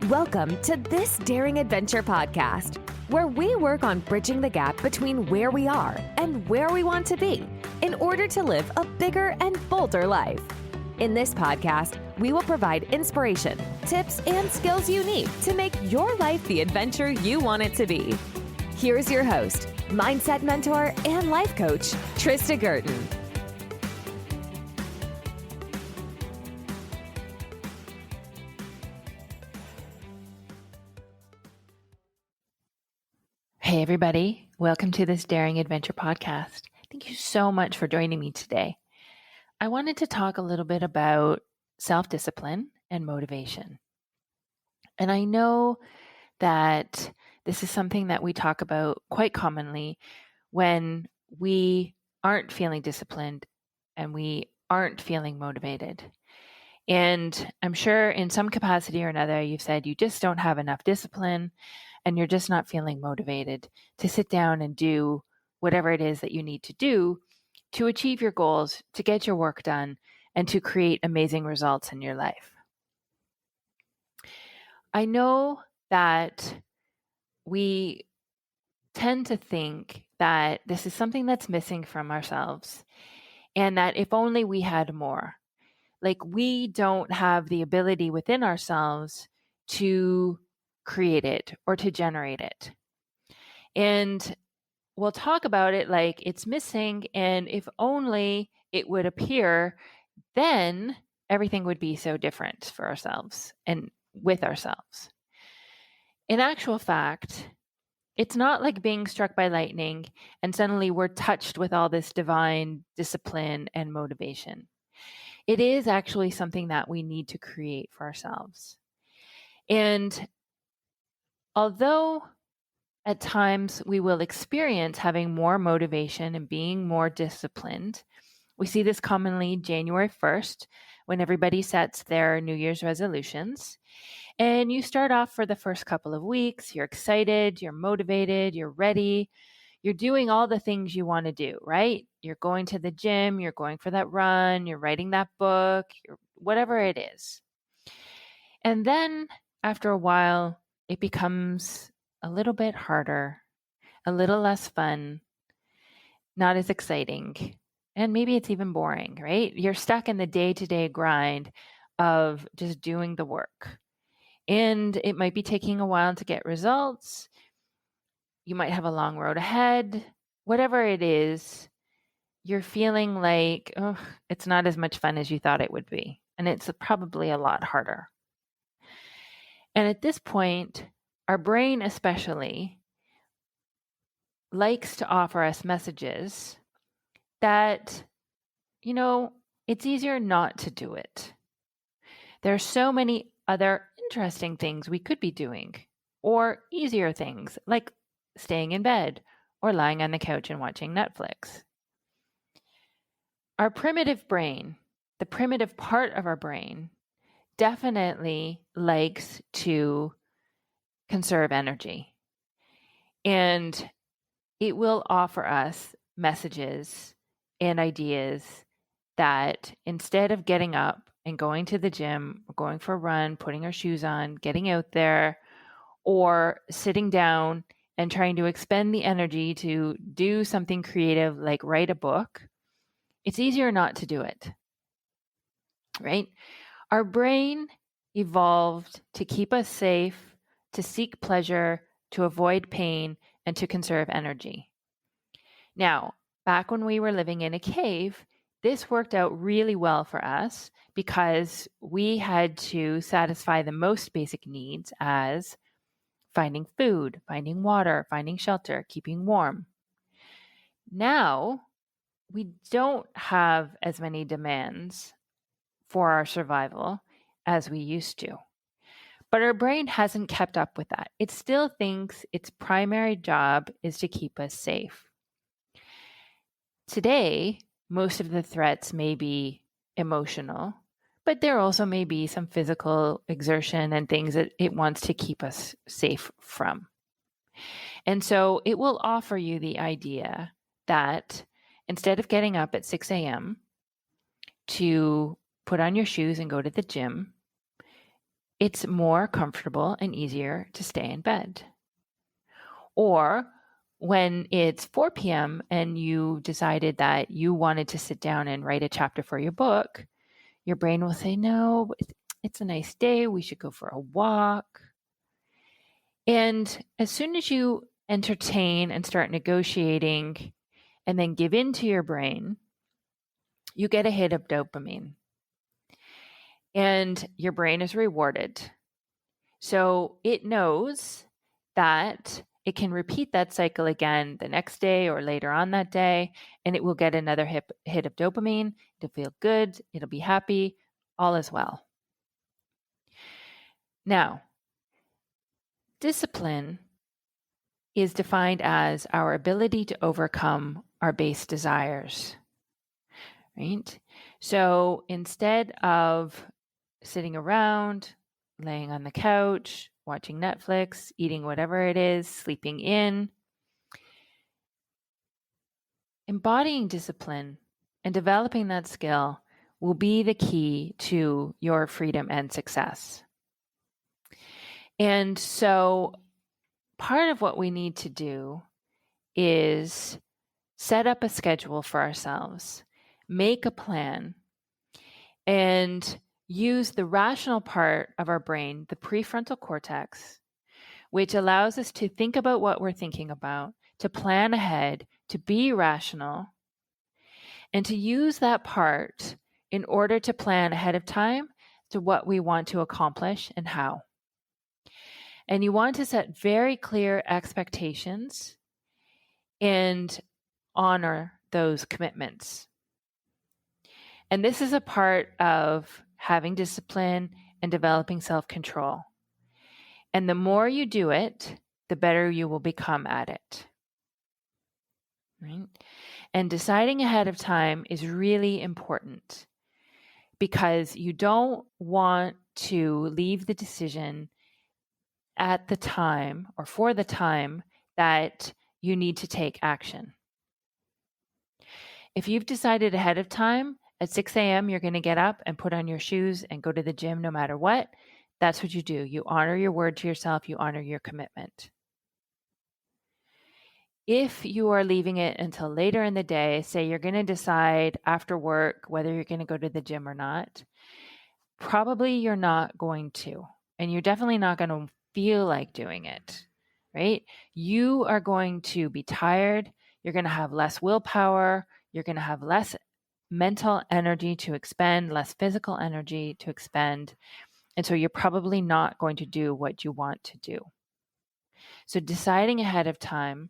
Welcome to This Daring Adventure podcast, where we work on bridging the gap between where we are and where we want to be in order to live a bigger and bolder life. In this podcast, we will provide inspiration, tips, and skills you need to make your life the adventure you want it to be. Here's your host, mindset mentor, and life coach, Trista Guertin. Hey everybody, welcome to this Daring Adventure podcast. Thank you so much for joining me today. I wanted to talk a little bit about self-discipline and motivation. And I know that this is something that we talk about quite commonly when we aren't feeling disciplined and we aren't feeling motivated. And I'm sure in some capacity or another, you've said you just don't have enough discipline and you're just not feeling motivated to sit down and do whatever it is that you need to do to achieve your goals, to get your work done, and to create amazing results in your life. I know that we tend to think that this is something that's missing from ourselves and that if only we had more. Like we don't have the ability within ourselves to create it or to generate it. And we'll talk about it like it's missing, and if only it would appear, then everything would be so different for ourselves and with ourselves. In actual fact, it's not like being struck by lightning and suddenly we're touched with all this divine discipline and motivation. It is actually something that we need to create for ourselves. And although at times we will experience having more motivation and being more disciplined, we see this commonly January 1st when everybody sets their New Year's resolutions. And you start off for the first couple of weeks, you're excited, you're motivated, you're ready, you're doing all the things you want to do, right? You're going to the gym, you're going for that run, you're writing that book, whatever it is. And then after a while, it becomes a little bit harder, a little less fun, not as exciting, and maybe it's even boring, right? You're stuck in the day-to-day grind of just doing the work. And it might be taking a while to get results. You might have a long road ahead. Whatever it is, you're feeling like, oh, it's not as much fun as you thought it would be. And it's probably a lot harder. And at this point, our brain especially likes to offer us messages that, it's easier not to do it. There are so many other interesting things we could be doing, or easier things like staying in bed or lying on the couch and watching Netflix. Our primitive brain, the primitive part of our brain, definitely likes to conserve energy. And it will offer us messages and ideas that instead of getting up and going to the gym or going for a run, putting our shoes on, getting out there, or sitting down and trying to expend the energy to do something creative like write a book, it's easier not to do it, right? Our brain evolved to keep us safe, to seek pleasure, to avoid pain, and to conserve energy. Now, back when we were living in a cave, this worked out really well for us because we had to satisfy the most basic needs as finding food, finding water, finding shelter, keeping warm. Now, we don't have as many demands for our survival as we used to. But our brain hasn't kept up with that. It still thinks its primary job is to keep us safe. Today, most of the threats may be emotional, but there also may be some physical exertion and things that it wants to keep us safe from. And so it will offer you the idea that instead of getting up at 6 a.m. to put on your shoes and go to the gym, it's more comfortable and easier to stay in bed. Or when it's 4 p.m. and you decided that you wanted to sit down and write a chapter for your book, your brain will say, no, it's a nice day. We should go for a walk. And as soon as you entertain and start negotiating and then give in to your brain, you get a hit of dopamine. And your brain is rewarded. So it knows that it can repeat that cycle again the next day or later on that day, and it will get another hit of dopamine. It'll feel good. It'll be happy. All is well. Now, discipline is defined as our ability to overcome our base desires, right? So instead of sitting around, laying on the couch, watching Netflix, eating whatever it is, sleeping in, embodying discipline and developing that skill will be the key to your freedom and success. And so part of what we need to do is set up a schedule for ourselves, make a plan, and use the rational part of our brain, the prefrontal cortex, which allows us to think about what we're thinking about, to plan ahead, to be rational, and to use that part in order to plan ahead of time to what we want to accomplish and how. And you want to set very clear expectations and honor those commitments. And this is a part of having discipline and developing self-control. And the more you do it, the better you will become at it. Right? And deciding ahead of time is really important because you don't want to leave the decision at the time or for the time that you need to take action. If you've decided ahead of time, at 6 a.m., you're going to get up and put on your shoes and go to the gym no matter what, that's what you do. You honor your word to yourself. You honor your commitment. If you are leaving it until later in the day, say you're going to decide after work whether you're going to go to the gym or not, probably you're not going to. And you're definitely not going to feel like doing it, right? You are going to be tired. You're going to have less willpower. You're going to have less mental energy to expend, less physical energy to expend. And so you're probably not going to do what you want to do. So deciding ahead of time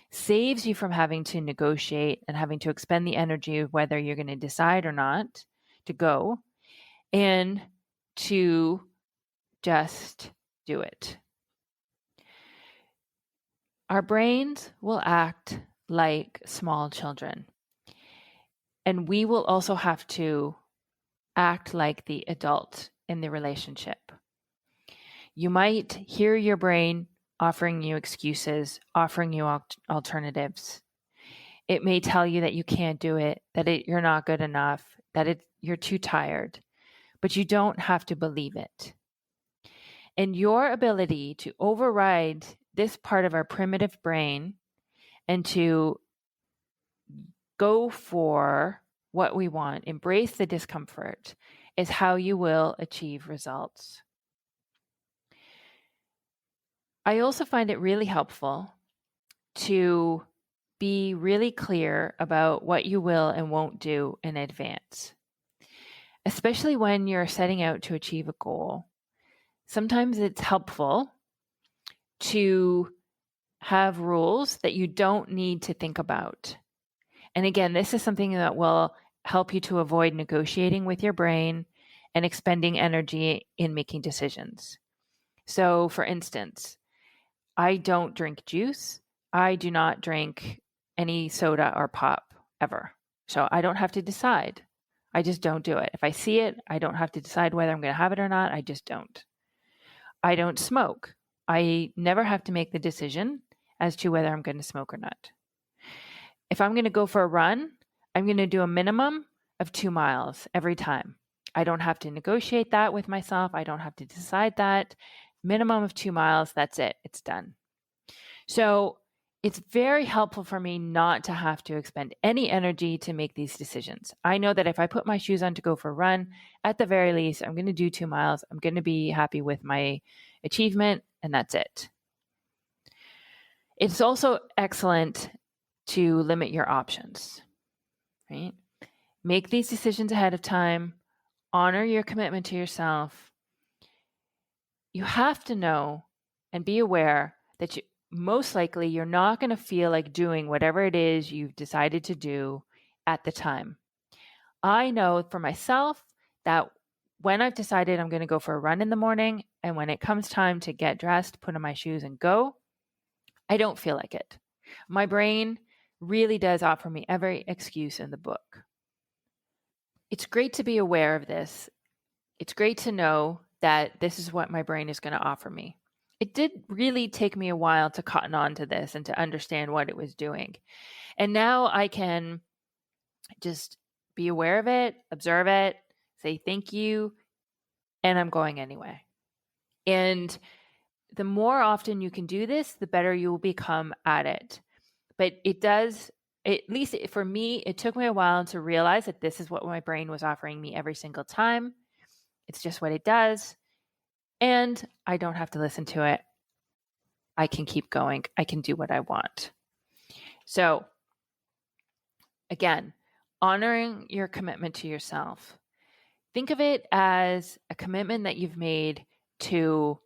saves you from having to negotiate and having to expend the energy of whether you're going to decide or not to go, and to just do it. Our brains will act like small children, and we will also have to act like the adult in the relationship. You might hear your brain offering you excuses, offering you alternatives. It may tell you that you can't do it, that you're not good enough, that you're too tired, but you don't have to believe it. And your ability to override this part of our primitive brain and to go for what we want, embrace the discomfort, is how you will achieve results. I also find it really helpful to be really clear about what you will and won't do in advance, especially when you're setting out to achieve a goal. Sometimes it's helpful to have rules that you don't need to think about. And again, this is something that will help you to avoid negotiating with your brain and expending energy in making decisions. So, for instance, I don't drink juice. I do not drink any soda or pop ever. So I don't have to decide. I just don't do it. If I see it, I don't have to decide whether I'm going to have it or not. I just don't. I don't smoke. I never have to make the decision as to whether I'm going to smoke or not. If I'm going to go for a run, I'm going to do a minimum of 2 miles every time. I don't have to negotiate that with myself. I don't have to decide that. Minimum of 2 miles, that's it. It's done. So it's very helpful for me not to have to expend any energy to make these decisions. I know that if I put my shoes on to go for a run, at the very least, I'm going to do 2 miles. I'm going to be happy with my achievement, and that's it. It's also excellent to limit your options, right? Make these decisions ahead of time. Honor your commitment to yourself. You have to know and be aware that most likely you're not going to feel like doing whatever it is you've decided to do at the time. I know for myself that when I've decided I'm going to go for a run in the morning, and when it comes time to get dressed, put on my shoes and go, I don't feel like it. My brain really does offer me every excuse in the book. It's great to be aware of this. It's great to know that this is what my brain is going to offer me. It did really take me a while to cotton on to this and to understand what it was doing. And now I can just be aware of it, observe it, say thank you, and I'm going anyway. And the more often you can do this, the better you will become at it. But it does, at least for me, it took me a while to realize that this is what my brain was offering me every single time. It's just what it does. And I don't have to listen to it. I can keep going. I can do what I want. So again, honoring your commitment to yourself. Think of it as a commitment that you've made to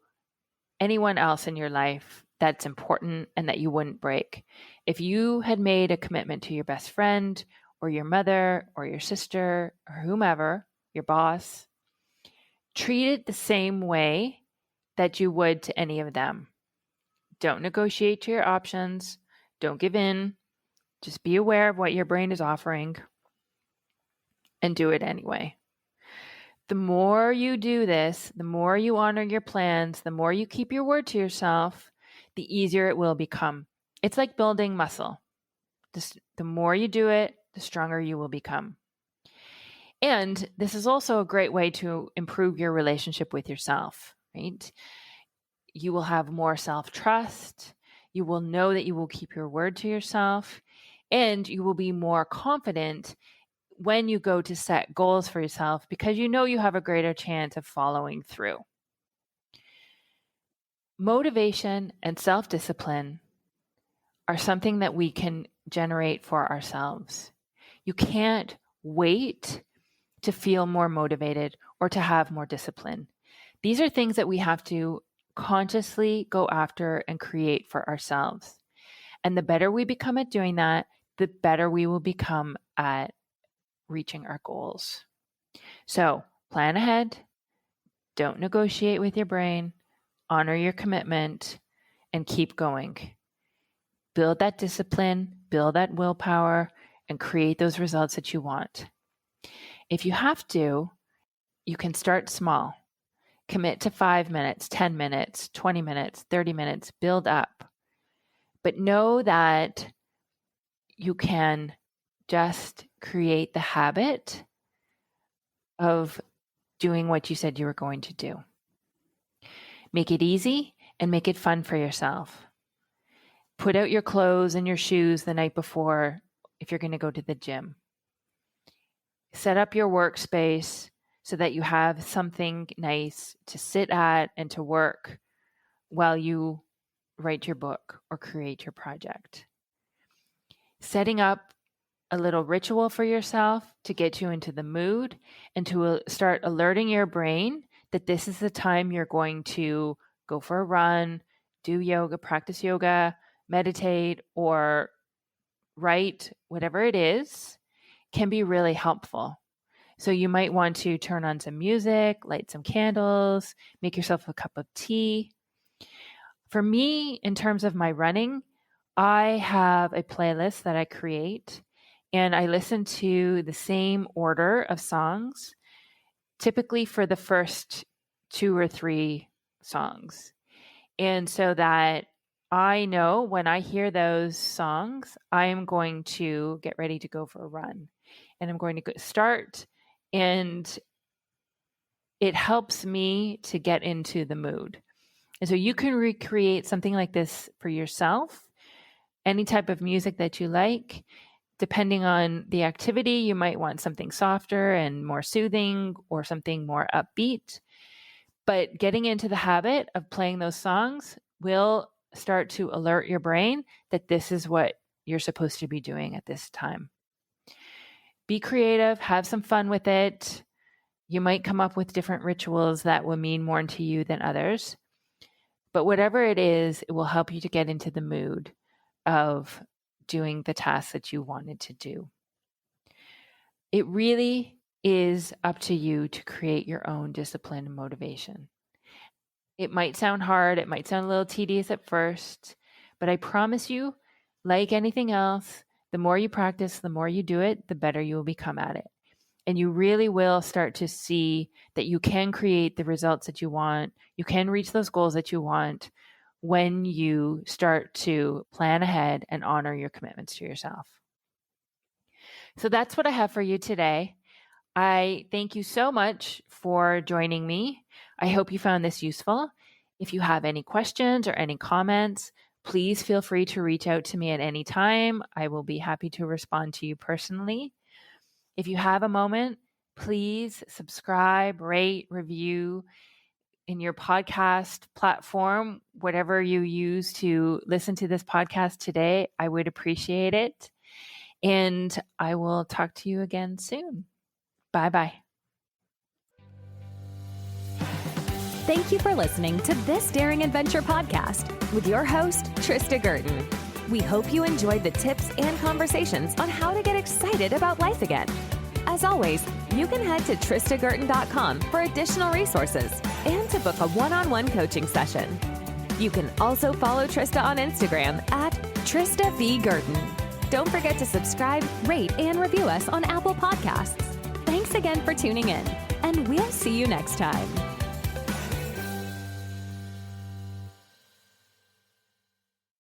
anyone else in your life that's important and that you wouldn't break. If you had made a commitment to your best friend or your mother or your sister or whomever, your boss, treat it the same way that you would to any of them. Don't negotiate your options. Don't give in. Just be aware of what your brain is offering and do it anyway. The more you do this, the more you honor your plans, the more you keep your word to yourself, the easier it will become. It's like building muscle. The more you do it, the stronger you will become. And this is also a great way to improve your relationship with yourself, right? You will have more self-trust. You will know that you will keep your word to yourself, and you will be more confident when you go to set goals for yourself because you know you have a greater chance of following through. Motivation and self-discipline are something that we can generate for ourselves. You can't wait to feel more motivated or to have more discipline. These are things that we have to consciously go after and create for ourselves. And the better we become at doing that, the better we will become at reaching our goals. So plan ahead, don't negotiate with your brain, honor your commitment, and keep going. Build that discipline, build that willpower, and create those results that you want. If you have to, you can start small. Commit to 5 minutes, 10 minutes, 20 minutes, 30 minutes, build up. But know that you can just create the habit of doing what you said you were going to do. Make it easy and make it fun for yourself. Put out your clothes and your shoes the night before if you're going to go to the gym. Set up your workspace so that you have something nice to sit at and to work while you write your book or create your project. Setting up a little ritual for yourself to get you into the mood and to start alerting your brain that this is the time you're going to go for a run, do yoga, practice yoga, meditate, or write, whatever it is, can be really helpful. So you might want to turn on some music, light some candles, make yourself a cup of tea. For me, in terms of my running, I have a playlist that I create, and I listen to the same order of songs, typically for the first 2 or 3 songs. And so that I know when I hear those songs, I am going to get ready to go for a run. And I'm going to start and it helps me to get into the mood. And so you can recreate something like this for yourself, any type of music that you like. Depending on the activity, you might want something softer and more soothing or something more upbeat. But getting into the habit of playing those songs will start to alert your brain that this is what you're supposed to be doing at this time. Be creative, have some fun with it. You might come up with different rituals that will mean more to you than others. But whatever it is, it will help you to get into the mood of doing the tasks that you wanted to do. It really is up to you to create your own discipline and motivation. It might sound hard, it might sound a little tedious at first, but I promise you, like anything else, the more you practice, the more you do it, the better you will become at it. And you really will start to see that you can create the results that you want. You can reach those goals that you want when you start to plan ahead and honor your commitments to yourself. So that's what I have for you today. I thank you so much for joining me. I hope you found this useful. If you have any questions or any comments, please feel free to reach out to me at any time. I will be happy to respond to you personally. If you have a moment, please subscribe, rate, review in your podcast platform, whatever you use to listen to this podcast today. I would appreciate it. And I will talk to you again soon. Bye-bye. Thank you for listening to This Daring Adventure podcast with your host, Trista Guertin. We hope you enjoyed the tips and conversations on how to get excited about life again. As always, you can head to tristaguertin.com for additional resources and to book a one-on-one coaching session. You can also follow Trista on Instagram at Trista V. Guertin. Don't forget to subscribe, rate, and review us on Apple Podcasts. Thanks again for tuning in, and we'll see you next time.